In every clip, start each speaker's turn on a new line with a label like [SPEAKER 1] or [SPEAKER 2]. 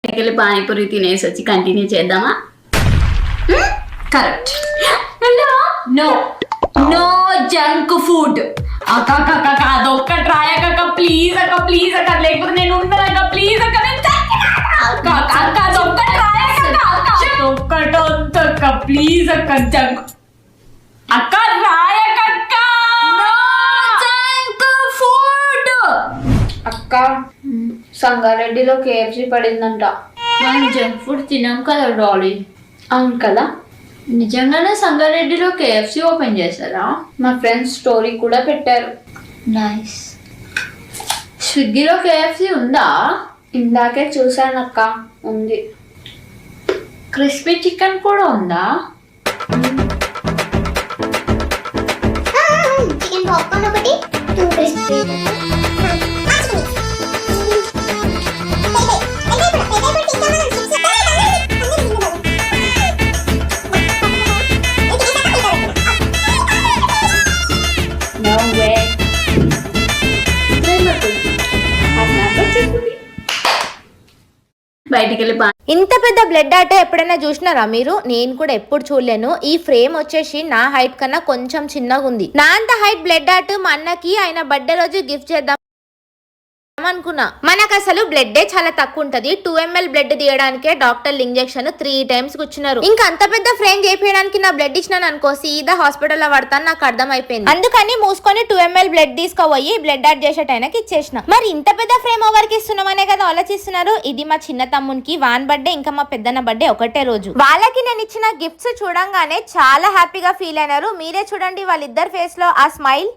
[SPEAKER 1] బయటికి పానీపూరి తినేసి వచ్చి కంటిన్యూ చేద్దామా?
[SPEAKER 2] Correct. No no junk food. అక్క అదొక్క ట్రై అక్క, ప్లీజ్ అక్క, ప్లీజ్ అక్క, లేకపోతే నేను ఉండను అక్క, ప్లీజ్ అక్క, అదొక్క ట్రై అక్క, ప్లీజ్ అక్క, జంక్ అక్క రాయకక్క, జంక్ ఫుడ్.
[SPEAKER 3] అక్క సంగారెడ్డిలో కేఎఫ్సి పడిందంట.
[SPEAKER 2] మనం జంక్ ఫుడ్ తినాం కదా డాలీ.
[SPEAKER 3] అవును కదా.
[SPEAKER 2] నిజంగానే సంగారెడ్డిలో కేఎఫ్సి ఓపెన్ చేశారా?
[SPEAKER 3] మా ఫ్రెండ్స్ స్టోరీ కూడా పెట్టారు.
[SPEAKER 2] నైస్. స్విగ్గీలో కేఎఫ్సి ఉందా?
[SPEAKER 3] ఇందాకే చూసానక్క, ఉంది.
[SPEAKER 2] క్రిస్పీ చికెన్ కూడా ఉందా?
[SPEAKER 4] చికెన్ పాప్కార్న్ ఒకటి, 2 క్రిస్పీ.
[SPEAKER 3] No way.
[SPEAKER 1] బయటికి
[SPEAKER 5] ఇంత పెద్ద బ్లడ్ ఆర్ట్ ఎప్పుడైనా చూసినారా మీరు? నేను కూడా ఎప్పుడు చూడలేను. ఈ ఫ్రేమ్ వచ్చేసి నా హైట్ కన్నా కొంచెం చిన్నగా ఉంది. నా అంత హైట్ బ్లడ్ ఆర్ట్ మా అన్నకి ఆయన బర్త్డే రోజు గిఫ్ట్ చేద్దాం అనుకున్నా. మనకు అసలు బ్లడ్ చాలా తక్కువ ఉంటది. 2 ml బ్లడ్ తీయడానికే డాక్టర్లు ఇంజెక్షన్ 3 times కూర్చున్నారు. ఇంకా అంత పెద్ద ఫ్రేమ్ చేయించడానికి నా బ్లడ్ ఇచ్చినాను అనుకో, సీదా హాస్పిటల్లో పడతాను నాకు అర్థం అయిపోయింది. అందుకని మూసుకొని 2 ml బ్లడ్ తీసుకోపోయి బ్లడ్ ఆర్ట్ చేసే టైంకి ఇచ్చేసిన. మరి ఇంత పెద్ద ఫ్రేమ్ ఎవరికి ఇస్తున్నామనే కదా ఆలోచిస్తున్నారు. ఇది మా చిన్న తమ్మునికి వాన్ బర్త్డే, ఇంకా మా పెద్దన్న బర్త్డే ఒకటే రోజు. వాళ్ళకి నేను ఇచ్చిన గిఫ్ట్స్ చూడంగానే చాలా హ్యాపీగా ఫీల్ అయినారు. మీరే చూడండి వాళ్ళిద్దరు ఫేస్ లో ఆ స్మైల్.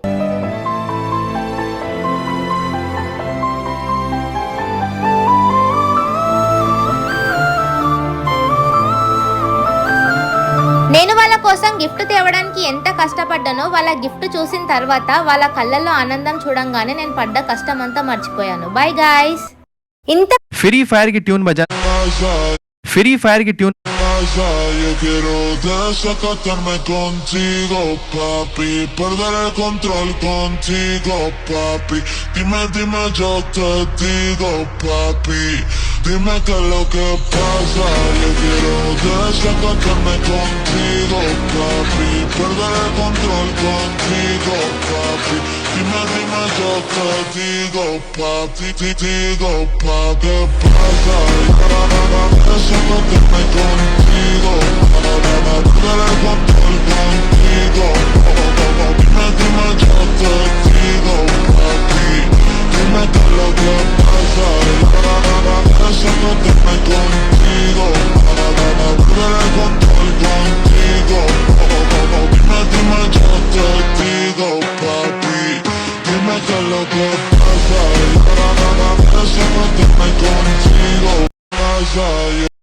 [SPEAKER 5] నేను వాళ్ళ కోసం గిఫ్ట్ తేవడానికి ఎంత కష్టపడ్డానో వాళ్ళ గిఫ్ట్ చూసిన తర్వాత వాళ్ళ కళ్ళల్లో ఆనందం చూడంగానే నేను పడ్డ కష్టం అంతా మర్చిపోయాను. By guys. ఇంత
[SPEAKER 6] ఫ్రీ ఫైర్ की ट्यून बजा, फ्री फायर की tune.
[SPEAKER 7] Yo quiero desacatarme contigo, papi, perder el control contigo, papi. Dime, dime, yo te digo, papi. Dime qué es lo que pasa. Yo quiero desacatarme contigo, papi, perder el control contigo, papi. Dime, dime, yo te digo, papi, digo, papi, ¿qué pasa? Desacatarme contigo, perder el control contigo. Dime, dime, yo te digo, papi. Dime qué es lo que pasa. Desacatarme contigo.